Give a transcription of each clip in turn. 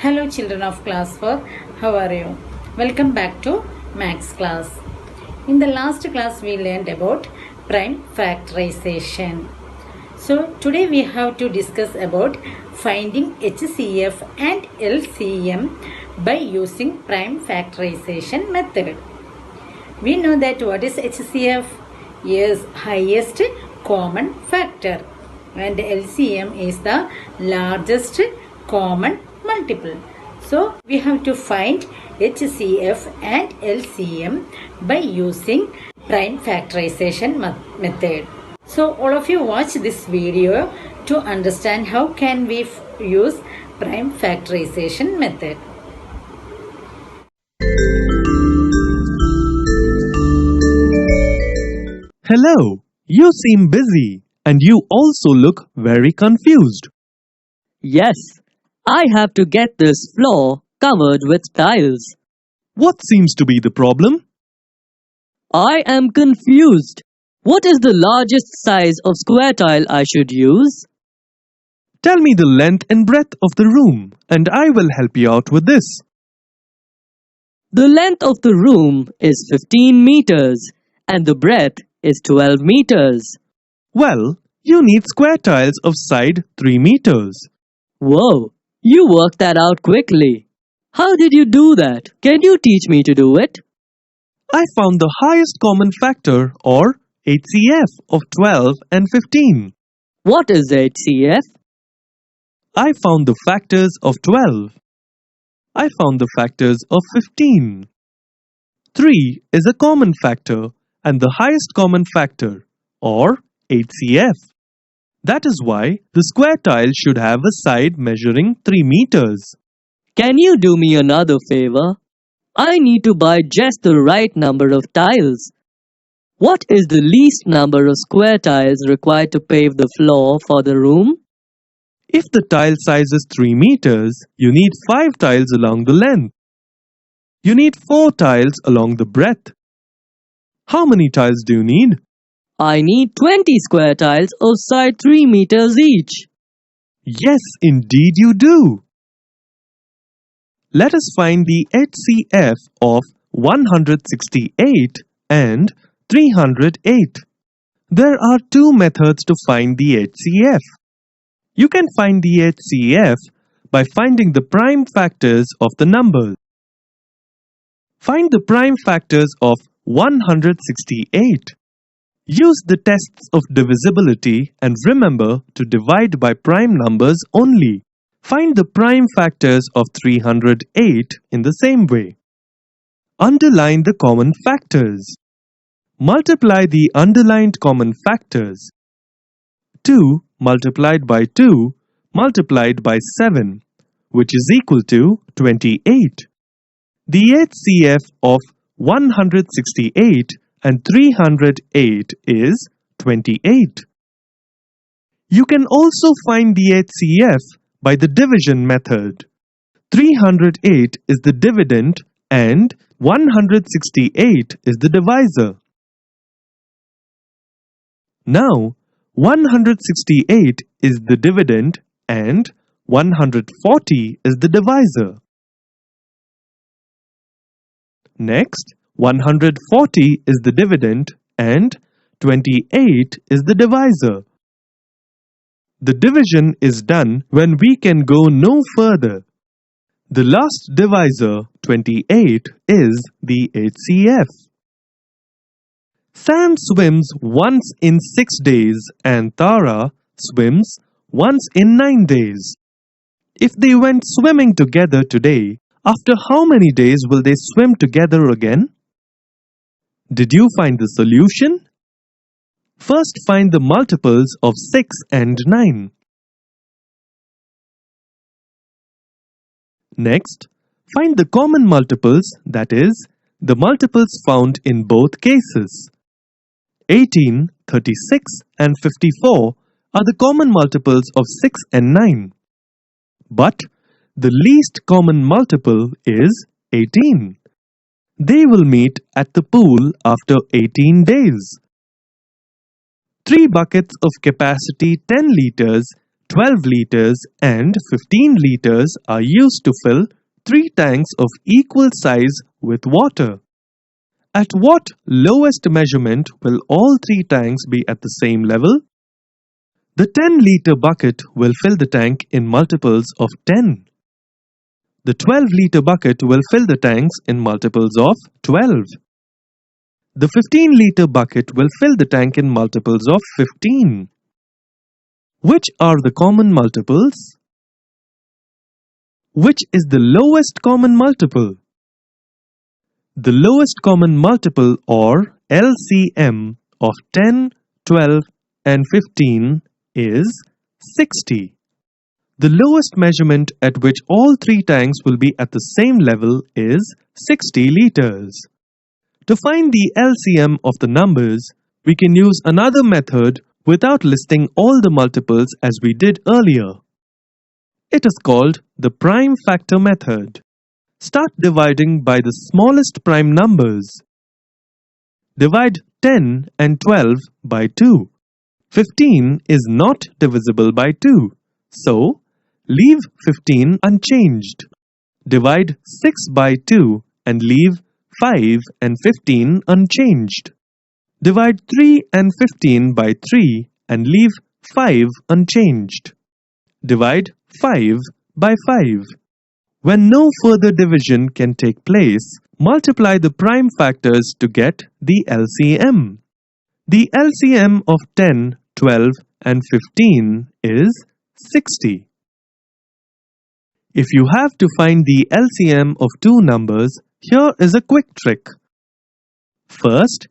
Hello children of class 4, how are you? Welcome back to Max class. In the last class we learned about prime factorization. So today we have to discuss about finding HCF and LCM by using prime factorization method. We know that what is HCF? Yes, highest common factor, and LCM is the largest common multiple. So we have to find HCF and LCM by using prime factorization method. So all of you watch this video to understand how can we use prime factorization method. Hello, you seem busy and you also look very confused. Yes, I have to get this floor covered with tiles. What seems to be the problem? I am confused. What is the largest size of square tile I should use? Tell me the length and breadth of the room and I will help you out with this. The length of the room is 15 meters and the breadth is 12 meters. Well, you need square tiles of side 3 meters. Whoa, you worked that out quickly. How did you do that? Can you teach me to do it? I found the highest common factor or HCF of 12 and 15. What is HCF? I found the factors of 12. I found the factors of 15. 3 is a common factor and the highest common factor or HCF. That is why the square tile should have a side measuring 3 meters. Can you do me another favor? I need to buy just the right number of tiles. What is the least number of square tiles required to pave the floor for the room? If the tile size is 3 meters, you need 5 tiles along the length. You need 4 tiles along the breadth. How many tiles do you need? I need 20 square tiles of side 3 meters each. Yes, indeed you do. Let us find the HCF of 168 and 308. There are two methods to find the HCF. You can find the HCF by finding the prime factors of the numbers. Find the prime factors of 168. Use the tests of divisibility and remember to divide by prime numbers only. Find the prime factors of 308 in the same way. Underline the common factors. Multiply the underlined common factors. 2 multiplied by 2 multiplied by 7, which is equal to 28. The HCF of 168 and 308 is 28. You can also find the HCF by the division method. 308 is the dividend and 168 is the divisor. Now, 168 is the dividend and 140 is the divisor. Next, 140 is the dividend and 28 is the divisor. The division is done when we can go no further. The last divisor, 28, is the HCF. Sam swims once in 6 days and Tara swims once in 9 days. If they went swimming together today, after how many days will they swim together again? Did you find the solution? First find the multiples of 6 and 9. Next, find the common multiples, that is, the multiples found in both cases. 18, 36 and 54 are the common multiples of 6 and 9. But the least common multiple is 18. They will meet at the pool after 18 days. 3 buckets of capacity 10 liters 12 liters and 15 liters are used to fill 3 tanks of equal size with water. At what lowest measurement will all 3 tanks be at the same level? The 10-liter bucket will fill the tank in multiples of 10. The 12-liter bucket will fill the tanks in multiples of 12. The 15-liter bucket will fill the tank in multiples of 15. Which are the common multiples? Which is the lowest common multiple? The lowest common multiple, or LCM, of 10, 12 and 15 is 60. The lowest measurement at which all 3 tanks will be at the same level is 60 liters. To find the LCM of the numbers, we can use another method without listing all the multiples as we did earlier. It is called the prime factor method. Start dividing by the smallest prime numbers. Divide 10 and 12 by 2. 15 is not divisible by 2, so leave 15 unchanged. Divide 6 by 2 and leave 5 and 15 unchanged. Divide 3 and 15 by 3 and leave 5 unchanged. Divide 5 by 5. When no further division can take place, multiply the prime factors to get the LCM. The LCM of 10, 12 and 15 is 60. If you have to find the LCM of 2 numbers, here is a quick trick. First,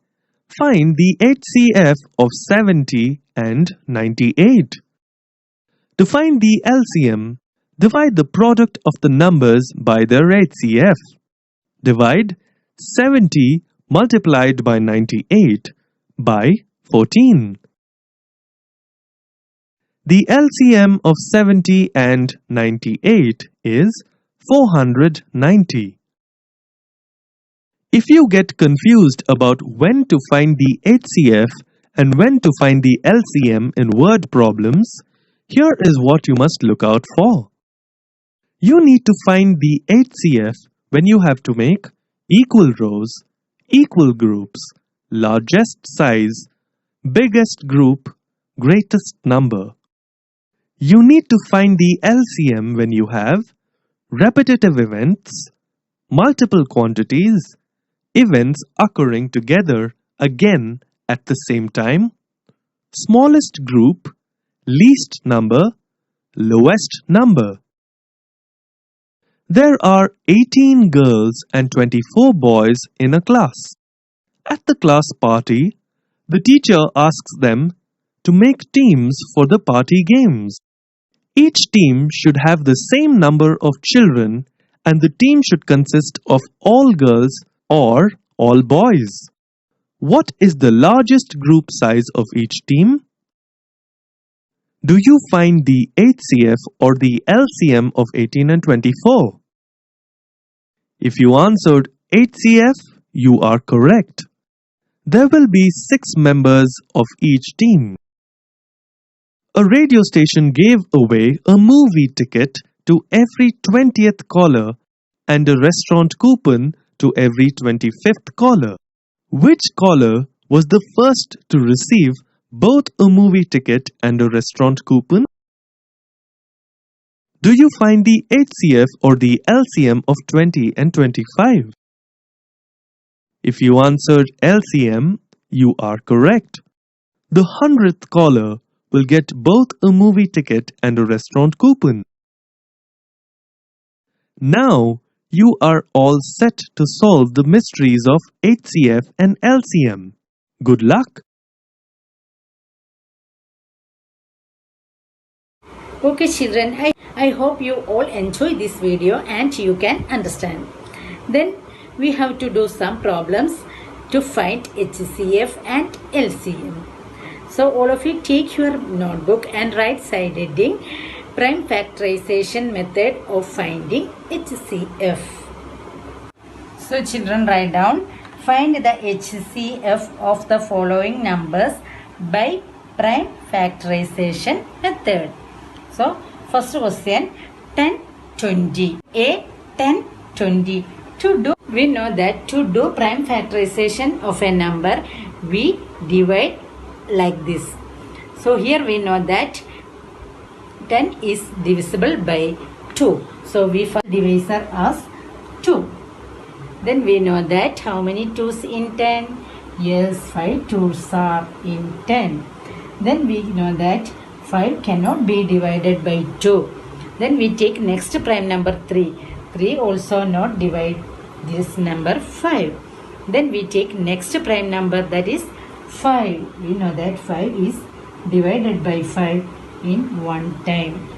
find the HCF of 70 and 98. To find the LCM, divide the product of the numbers by their HCF. Divide 70 multiplied by 98 by 14. The LCM of 70 and 98 is 490. If you get confused about when to find the HCF and when to find the LCM in word problems, here is what you must look out for. You need to find the HCF when you have to make equal rows, equal groups, largest size, biggest group, greatest number. You need to find the LCM when you have repetitive events, multiple quantities, events occurring together again at the same time, smallest group, least number, lowest number. There are 18 girls and 24 boys in a class. At the class party, the teacher asks them to make teams for the party games. Each team should have the same number of children and the team should consist of all girls or all boys. What is the largest group size of each team? Do you find the HCF or the LCM of 18 and 24? If you answered HCF, you are correct. There will be 6 members of each team. A radio station gave away a movie ticket to every 20th caller and a restaurant coupon to every 25th caller. Which caller was the first to receive both a movie ticket and a restaurant coupon? Do you find the HCF or the LCM of 20 and 25? If you answered LCM, you are correct. The 100th caller will get both a movie ticket and a restaurant coupon. Now, you are all set to solve the mysteries of HCF and LCM. Good luck! Okay children, I hope you all enjoy this video and you can understand. Then we have to do some problems to find HCF and LCM. So all of you take your notebook and write side heading prime factorization method of finding HCF. So children, write down, find the HCF of the following numbers by prime factorization method. So first question, 10, 20. A, 10, 20. We know that to do prime factorization of a number, we divide like this. So here we know that 10 is divisible by 2. So we first divisor as 2. Then we know that how many 2's in 10? Yes, 5 2's are in 10. Then we know that 5 cannot be divided by 2. Then we take next prime number 3. 3 also not divide this number 5. Then we take next prime number, that is 5. We know that 5 is divided by 5 in one time.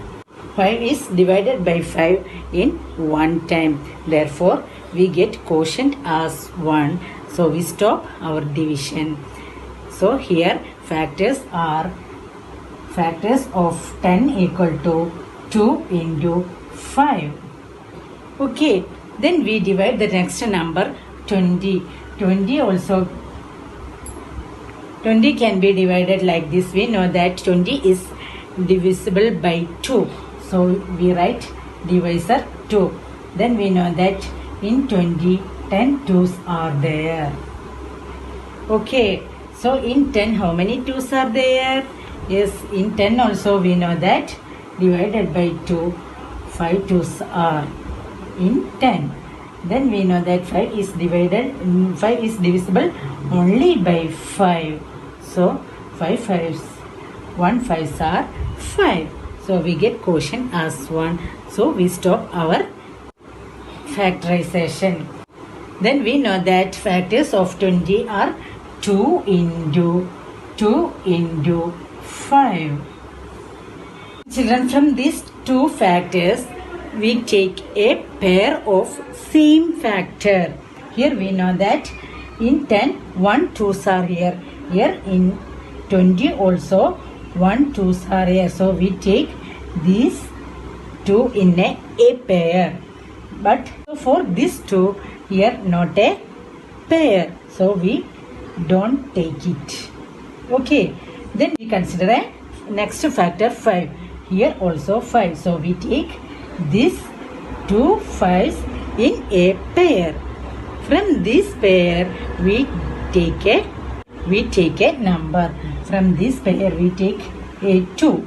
5 is divided by 5 in one time. Therefore, we get quotient as 1. So we stop our division. So here factors are factors of 10 equal to 2 into 5. Okay, then we divide the next number 20. 20 also 20 can be divided like this. We know that 20 is divisible by 2. So we write divisor 2. Then we know that in 20 10 2's are there. Okay, so in 10 how many 2's are there? Yes, in 10 also we know that divided by 2 5 2's are in 10. Then we know that 5 is divisible only by 5. So 5 5's 1 5's are 5. So we get quotient as 1. So we stop our factorization. Then we know that factors of 20 are 2 into 5. Children, from these two factors, we take a pair of same factor. Here we know that in 10, 1 2's are here. Here in 20 also 1 2's are here. So we take these two in a pair. But for these two, here not a pair. So we don't take it. Okay. Then we consider a next factor 5. Here also 5. So we take these two 5's in a pair. From this pair we take a number. From this pair we take a 2.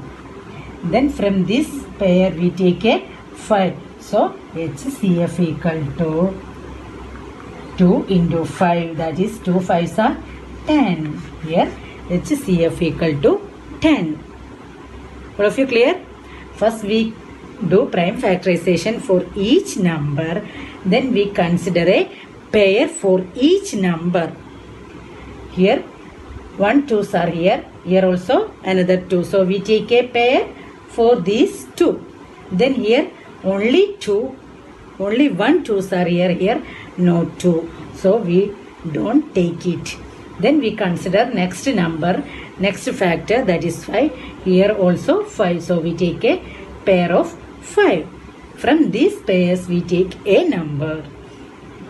Then from this pair we take a 5. So HCF equal to 2 into 5, that is 2 5's are 10. Here HCF equal to 10. All of you clear? First we do prime factorization for each number. Then we consider a pair for each number. Here 1 2's are here. Here also another 2. So we take a pair for these 2. Then here only 2. Only 1 2's are here. Here no 2. So we don't take it. Then we consider next number, next factor, that is 5. Here also 5. So we take a pair of 5. From these pairs we take a number.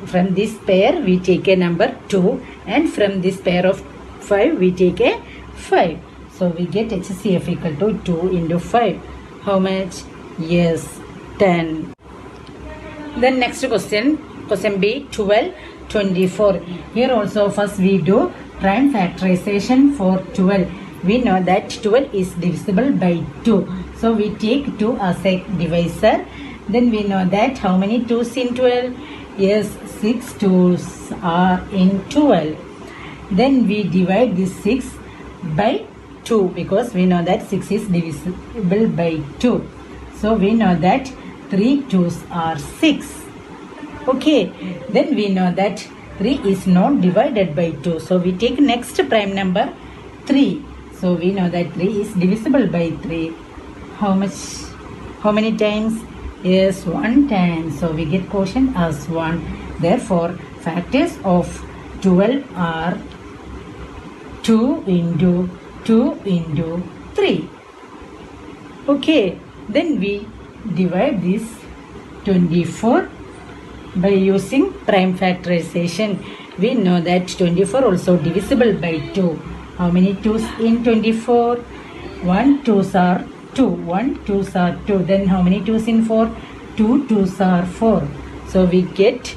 From this pair we take a number 2. And from this pair of 5 we take a 5. So we get HCF equal to 2 into 5. How much? Yes, 10. Then next question, question B, 12, 24. Here also first we do prime factorization for 12. We know that 12 is divisible by 2. So we take 2 as a divisor. Then we know that how many 2's in 12? Yes, 6 2's are in 12. Then we divide this 6 by 2 because we know that 6 is divisible by 2. So we know that 3 2's are 6. Okay, then we know that 3 is not divided by 2. So we take next prime number 3. So we know that 3 is divisible by 3. How much? How many times? Yes, 1 time. So we get quotient as 1. Therefore, factors of 12 are 2 into 3. Okay, then we divide this 24 by using prime factorization. We know that 24 also divisible by 2. How many 2's in 24? 1 2's are 2. 1 2s are 2. Then how many 2s in 4? 2 2s are 4. So we get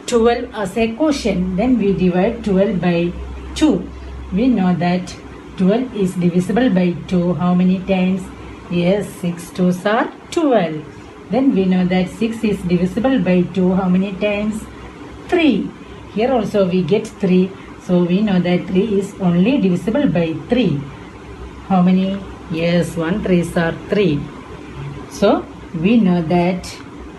12 as a quotient. Then we divide 12 by 2. We know that 12 is divisible by 2. How many times? Yes, 6 2s are 12. Then we know that 6 is divisible by 2. How many times? 3. Here also we get 3. So we know that 3 is only divisible by 3. How many? Yes, 1 3s are 3. So we know that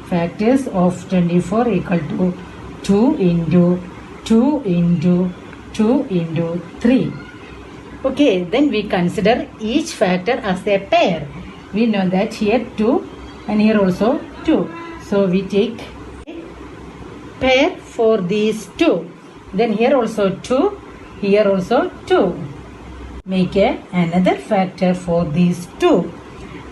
factors of 24 equal to 2 into 2 into 2 into 3. Okay, then we consider each factor as a pair. We know that here 2 and here also 2. So we take pair for these 2. Then here also 2, here also 2. Make another factor for these 2.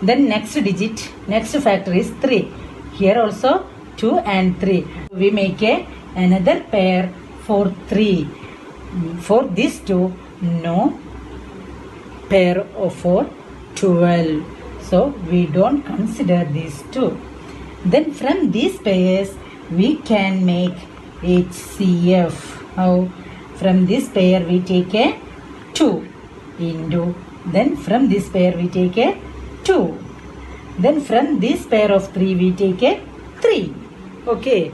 Then next factor is 3. Here also 2 and 3. We make another pair for 3. For these 2, no pair for 12. So we don't consider these 2. Then from these pairs, we can make HCF. How? From this pair we take a 2 into, then from this pair we take a 2. Then from this pair of 3 we take a 3. Okay.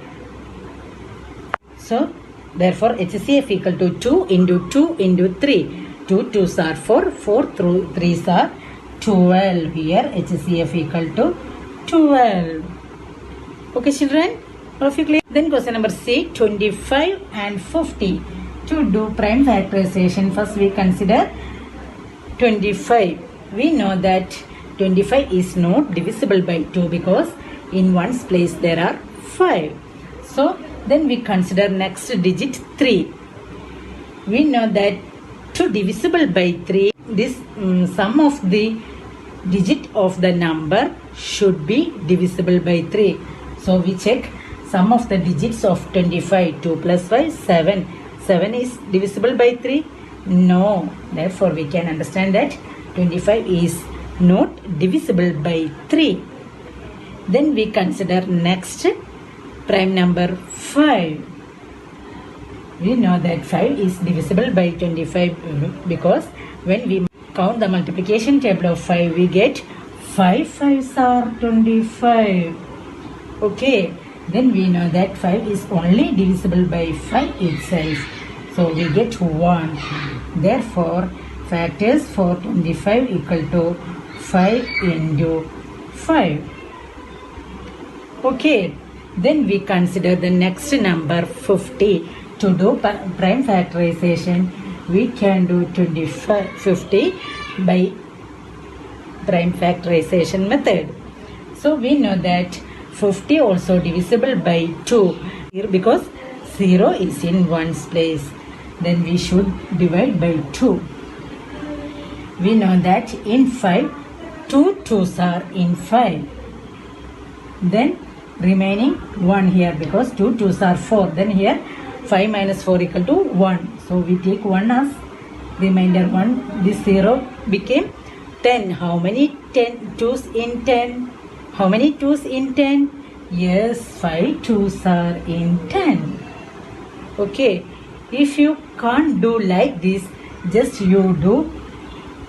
So therefore HCF equal to 2 into 2 into 3. 2 2s are 4, 4 3s are 12. Here HCF equal to 12. Okay children, all of you clear? Then question number C, 25 and 50. To do prime factorization, first we consider 25. We know that 25 is not divisible by 2 because in one's place there are 5. So then we consider next digit 3. We know that to divisible by 3, this sum of the digit of the number should be divisible by 3. So we check sum of the digits of 25. 2 plus 5, 7. 7 is divisible by 3? No. Therefore we can understand that 25 is not divisible by 3. Then we consider next prime number 5. We know that 5 is divisible by 25 because when we count the multiplication table of 5, we get 5 5s are 25. Okay, then we know that 5 is only divisible by 5 itself. So we get 1. Therefore, factors for 25 equal to 5 into 5. Okay, then we consider the next number 50. To do prime factorization, we can do 50 by prime factorization method. So we know that 50 also divisible by 2 here because 0 is in one's place. Then we should divide by 2. We know that in 5, 2 2s are in 5. Then remaining 1 here because 2 2s are 4. Then here 5 minus 4 equal to 1. So we take 1 as remainder 1. This 0 became 10. How many 2s in 10? How many 2s in 10? Yes, 5 2s are in 10. Okay. If you can't do like this, just you do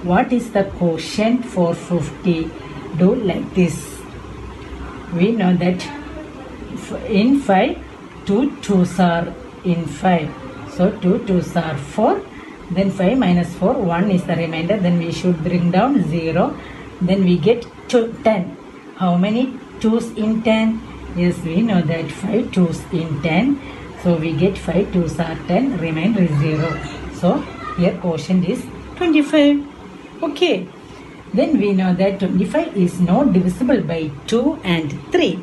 what is the quotient for 50. Do like this. We know that in 5, 2 2s are in 5. So 2 2s are 4. Then 5 minus 4, 1 is the remainder. Then we should bring down 0. Then we get 10. How many 2s in 10? Yes, we know that 5 2s in 10. So we get 5 2s are 10. Remainder is 0. So here quotient is 25. Okay. Then we know that 25 is not divisible by 2 and 3.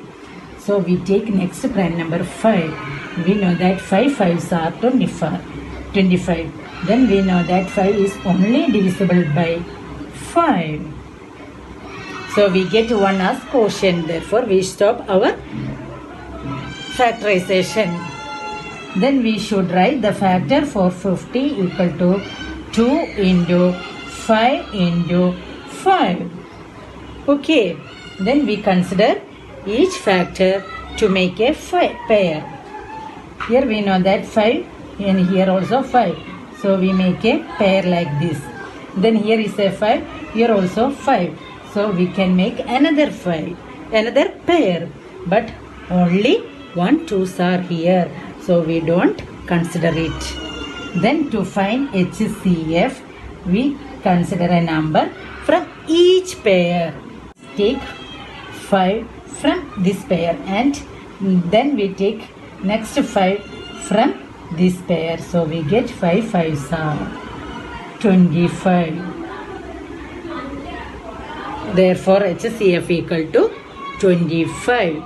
So we take next prime number 5. We know that 5 5s are 25. Then we know that 5 is only divisible by 5. So we get 1 as quotient. Therefore we stop our factorization. Then we should write the factor for 50 equal to 2 into 5 into 5. Okay, then we consider each factor to make a pair. Here we know that 5 and here also 5. So we make a pair like this. Then here is a 5, here also 5. So we can make another 5, another pair. But only 1 2's are here. So we don't consider it. Then to find HCF, we consider a number from each pair. Take 5 from this pair and then we take next 5 from this pair. So we get 5 5's are 25. Therefore HCF equal to 25.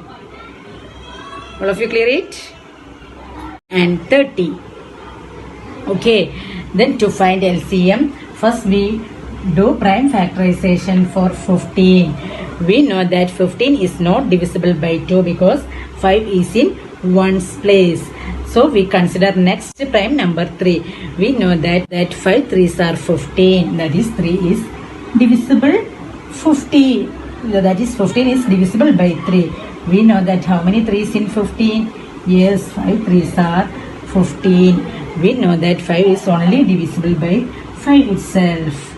All of you clear it? And 30. Okay, then to find LCM, first we do prime factorization for 15. We know that 15 is not divisible by 2 because 5 is in 1's place. So we consider next prime number 3. We know that 5 3's are 15. That is 3 is divisible 50. That is 15 is divisible by 3. We know that how many 3's in 15? Yes, 5 3's are 15. We know that 5 is only divisible by 5 itself.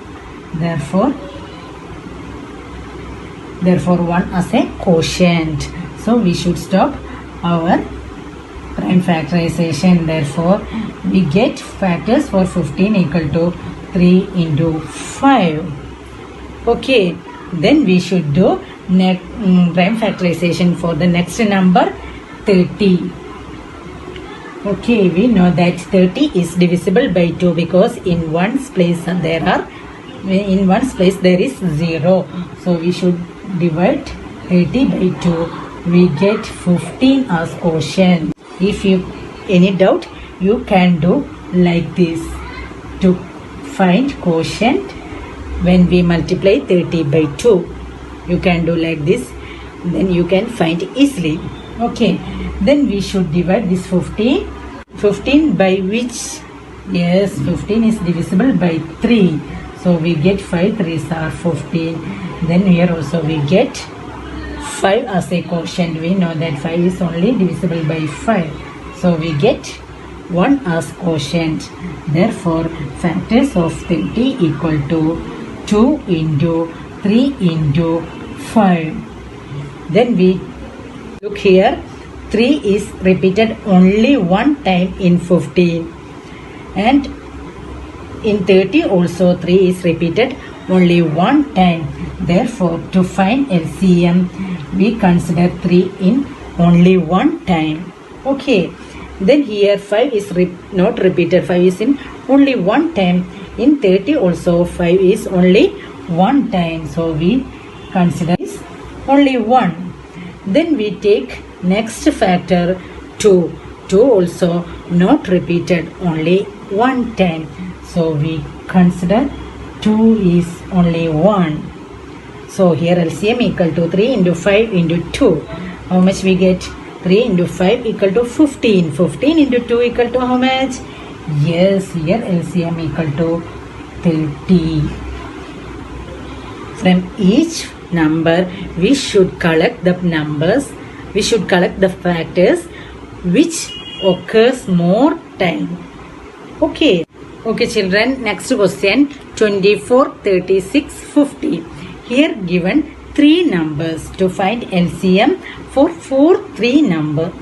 Therefore 1 as a quotient. So we should stop our prime factorization. Therefore we get factors for 15 equal to 3 into 5. Okay, then we should do prime factorization for the next number 30. Okay, we know that 30 is divisible by 2 because in 1's place there is 0. So we should divide 30 by 2. We get 15 as quotient. If you any doubt, you can do like this. To find quotient when we multiply 30 by 2, you can do like this. Then you can find easily. Okay, then we should divide this 15 by which? Yes, 15 is divisible by 3. So we get 5 3's are 15. Then here also we get 5 as a quotient. We know that 5 is only divisible by 5. So we get 1 as quotient. Therefore factors of 30 equal to 2 into 3 into 5. Then we look here. 3 is repeated only 1 time in 15. And in 30 also 3 is repeated only 1 time. Therefore to find LCM, we consider 3 in only 1 time. Okay, then here 5 is not repeated. 5 is in only 1 time. In 30 also 5 is only 1 time. So we consider is only 1. Then we take next factor 2. 2 also not repeated, only 1 time. So we consider 2 is only 1. So here LCM equal to 3 into 5 into 2. How much we get? 3 into 5 equal to 15. 15 into 2 equal to how much? Yes, here LCM equal to 30. From each number we should collect the numbers. We should collect the factors which occurs more time. Okay. Okay children, next question 24, 36, 50. Here given 3 numbers. To find LCM for 3 numbers.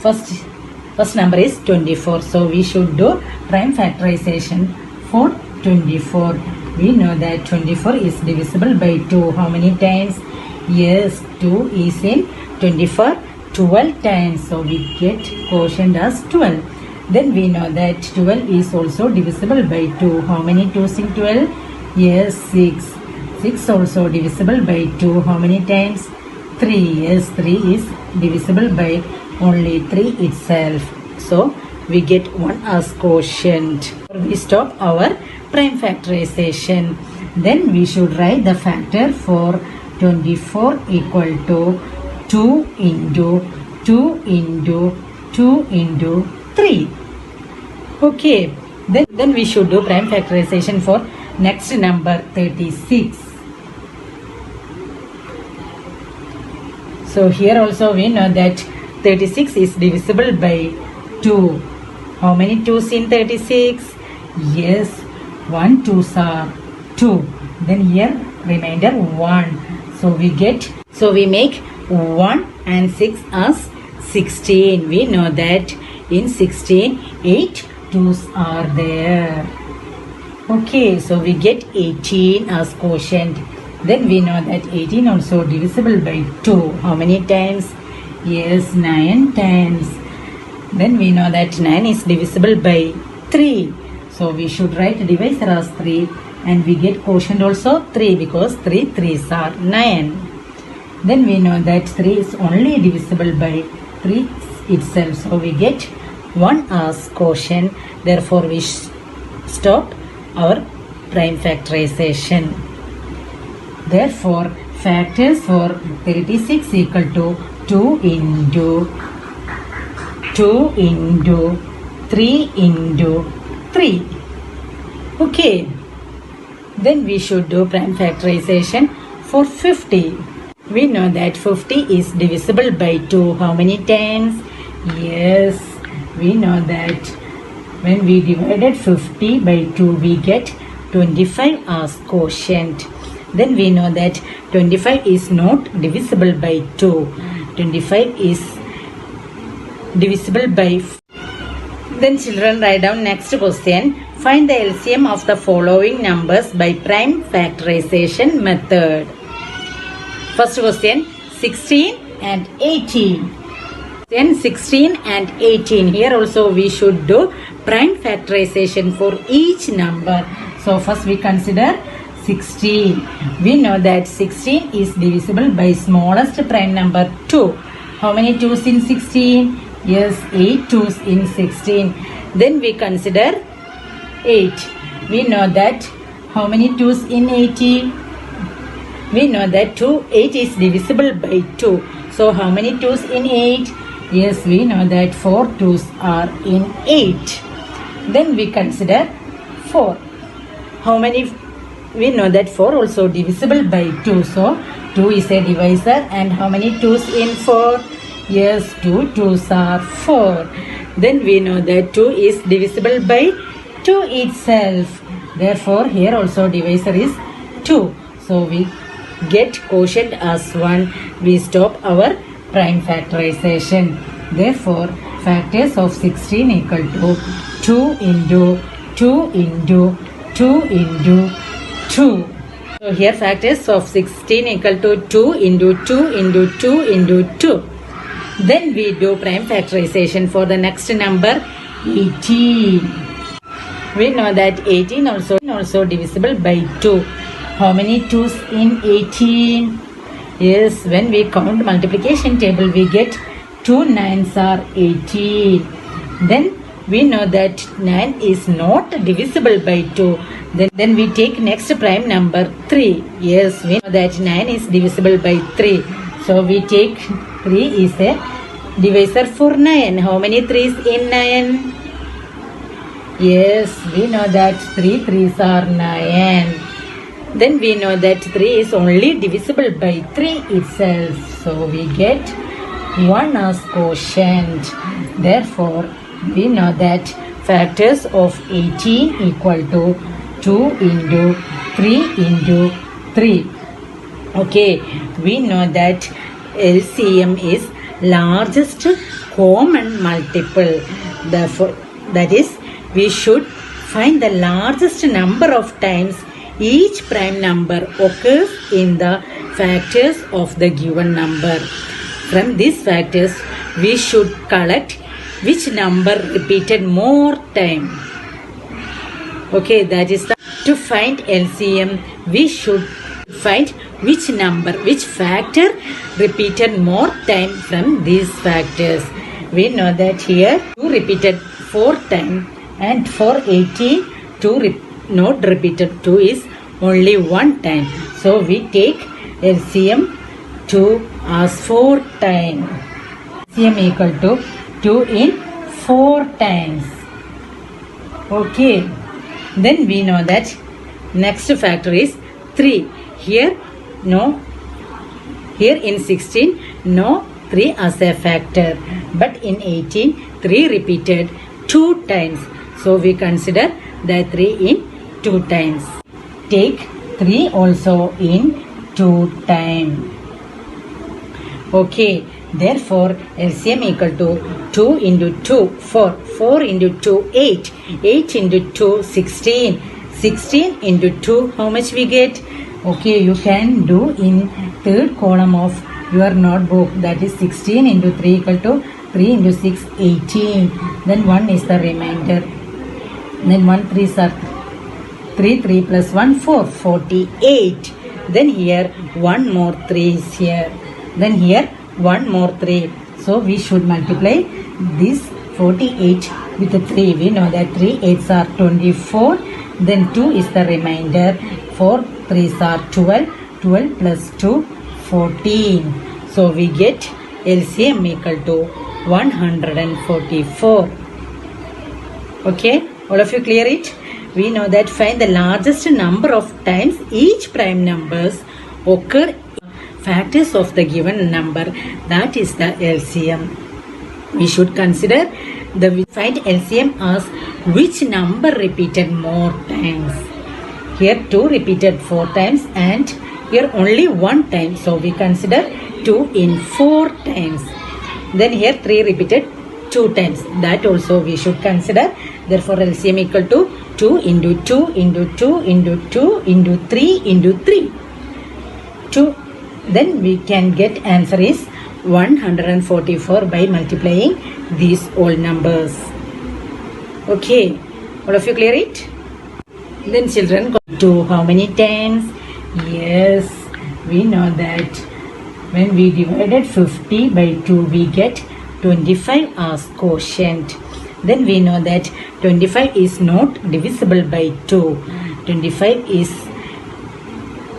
First number is 24. So we should do prime factorization for 24. We know that 24 is divisible by 2. How many times? Yes, 2 is in 24 12 times. So we get quotient as 12. Then we know that 12 is also divisible by 2. How many 2's in 12? Yes, 6. 6 also divisible by 2. How many times? 3. Yes, 3 is divisible by only 3 itself. So we get 1 as quotient. We stop our prime factorization. Then we should write the factor for 24 equal to 2 into 2 into 2 into 3. Okay, then we should do prime factorization for next number 36. So here also we know that 36 is divisible by 2. How many 2's in 36? Yes, 1 2's are 2. Then here remainder 1. So we make 1 and 6 as 16. We know that in 16, 8 2's are there. Okay, so we get 18 as quotient. Then we know that 18 also divisible by 2. How many times? Yes, 9 times. Then we know that 9 is divisible by 3. So we should write divisor as 3 and we get quotient also 3 because 3 3's are 9. Then we know that 3 is only divisible by 3 itself. So we get 1 as quotient. Therefore we stop our prime factorization. Therefore, factors for 36 equal to 2 into 3 into 3. Okay. Then we should do prime factorization for 50. We know that 50 is divisible by 2. How many times? Yes, we know that when we divided 50 by 2, we get 25 as quotient. Then we know that 25 is not divisible by 2. 25 is divisible by 4. Then children write down next question. Find the LCM of the following numbers by prime factorization method. First question, 16 and 18. Then 16 and 18. Here also we should do prime factorization for each number. So first we consider 16. We know that 16 is divisible by smallest prime number 2. How many 2's in 16? Yes, 8 2's in 16. Then we consider 8. We know that how many 2's in 80? We know that 8 is divisible by 2. So how many 2's in 8? Yes, we know that 4 2's are in 8. Then we consider 4. How many? We know that 4 also divisible by 2. So 2 is a divisor. And how many 2's in 4? Yes, 2 2's are 4. Then we know that 2 is divisible by 2 itself. Therefore, here also divisor is 2. So we get quotient as 1. We stop our prime factorization. Therefore, factors of 16 equal to 2 into 2 into 2 into 2. So here factors of 16 equal to 2 into 2 into 2 into 2. Then we do prime factorization for the next number 18. We know that 18 also divisible by 2. How many 2's in 18? Yes, when we count multiplication table, we get 2 9's are 18. Then we know that 9 is not divisible by 2. Then we take next prime number 3. Yes, we know that 9 is divisible by 3. So we take 3 is a divisor for 9. How many 3's in 9? Yes, we know that 3 3's are 9. Then we know that 3 is only divisible by 3 itself. So we get 1 as quotient. Therefore, we know that factors of 18 equal to 2 into 3 into 3. Okay, we know that LCM is largest common multiple. Therefore, that is, we should find the largest number of times each prime number occurs in the factors of the given number. From these factors, we should collect which number repeated more time. Okay, that is to find LCM, we should find which factor repeated more time from these factors. We know that here 2 repeated 4 times, and for 80 2 not repeated 2 is only 1 time. So we take LCM 2 as 4 times. LCM equal to 2 in 4 times. Okay. Then we know that next factor is 3. Here in 16 no 3 as a factor. But in 18, 3 repeated 2 times. So we consider the 3 in 2 times. Take 3 also in 2 times. Okay, therefore LCM equal to 2 into 2, 4, 4 into 2, 8, 8 into 2, 16, 16 into 2, how much we get? Okay, you can do in third column of your notebook, that is 16 into 3 equal to 3 into 6, 18, then 1 is the remainder, then 1 3s are 3, 3 plus 1, 4, 48, then here 1 more 3 is here, then here 1 more 3, so we should multiply this 48 with 3. We know that 3 8s are 24, then 2 is the remainder, 4 3s are 12, 12 plus 2 14, so we get LCM equal to 144. Okay, all of you clear it? We know that find the largest number of times each prime numbers occur factors of the given number, that is the LCM. We should consider the find LCM as which number repeated more times. Here 2 repeated 4 times and here only 1 time, so we consider 2 in 4 times. Then here 3 repeated 2 times, that also we should consider. Therefore LCM equal to 2 into 2 into 2 into 2 into 3 into 3. 2. Then we can get answer is 144 by multiplying these all numbers. Okay, all of you clear it? Then children go to how many times? Yes, we know that when we divided 50 by 2 we get 25 as quotient. Then we know that 25 is not divisible by 2. 25 is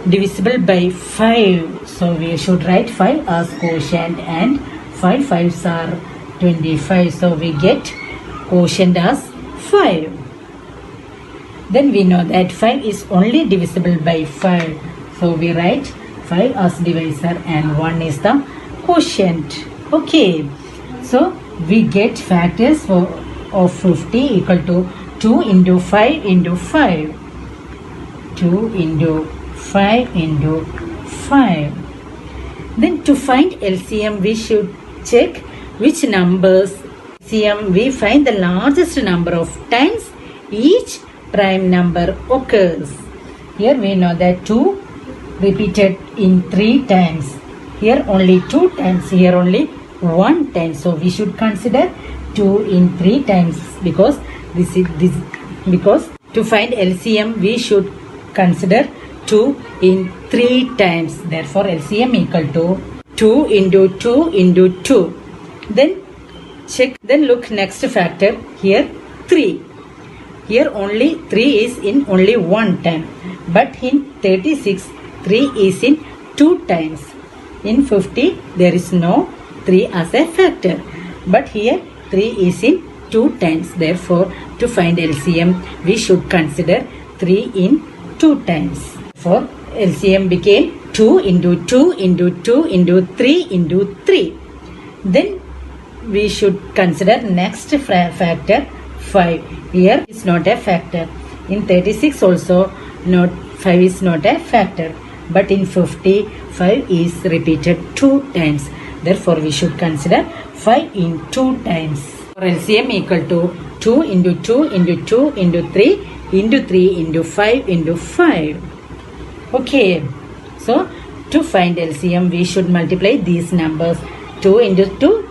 divisible by 5. So we should write 5 as quotient and 5 5s are 25. So we get quotient as 5. Then we know that 5 is only divisible by 5. So we write 5 as divisor and 1 is the quotient. Okay. So we get factors of 50 equal to 2 into 5 into 5. 2 into 5 into 5. Then to find LCM we should check which numbers LCM we find the largest number of times each prime number occurs. Here we know that 2 repeated in 3 times. Here only 2 times, here only 1 time. So we should consider 2 in 3 times because because to find LCM we should consider 2 in 3 times. Therefore LCM equal to 2 into 2 into 2. Then check, then look next factor, here 3. Here only 3 is in only 1 time, but in 36 3 is in 2 times. In 50 there is no 3 as a factor, but here 3 is in 2 times. Therefore to find LCM we should consider 3 in 2 times. For LCM became 2 into 2 into 2 into 3 into 3. Then we should consider next factor 5. Here is not a factor. In 36 also not 5 is not a factor, but in 50 5 is repeated 2 times. Therefore we should consider 5 in 2 times. For LCM equal to 2 into 2 into 2 into 3 into 3 into 5 into 5. Okay, so to find LCM we should multiply these numbers. 2 into 2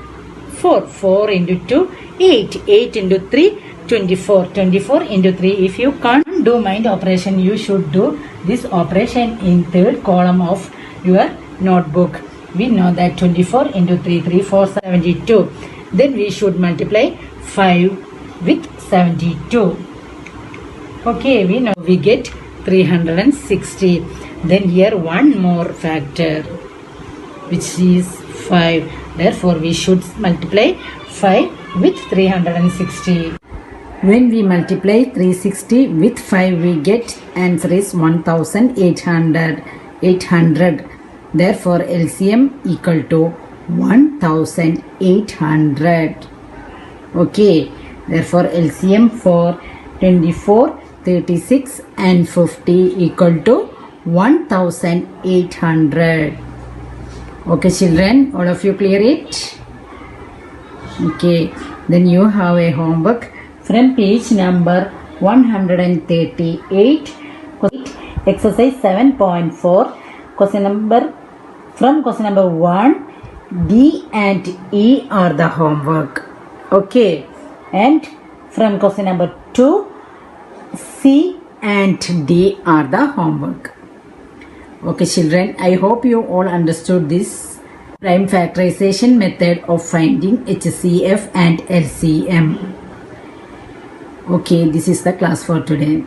4, 4 into 2 8, 8 into 3 24, 24 into 3. If you can't do mind operation you should do this operation in third column of your notebook. We know that 24 into 3 3 4 72. Then we should multiply 5 with 72. Okay, we know we get 360. Then here one more factor which is 5. Therefore we should multiply 5 with 360. When we multiply 360 with 5 we get answer is 1800. 800. Therefore LCM equal to 1800. Okay, therefore LCM for 24, 36 and 50 equal to 1800. Okay children, all of you clear it? Okay, then you have a homework from page number 138, exercise 7.4, question number 1, D and E are the homework. Okay, and from question number 2, C and D are the homework. Okay children, I hope you all understood this prime factorization method of finding HCF and LCM. Okay, this is the class for today.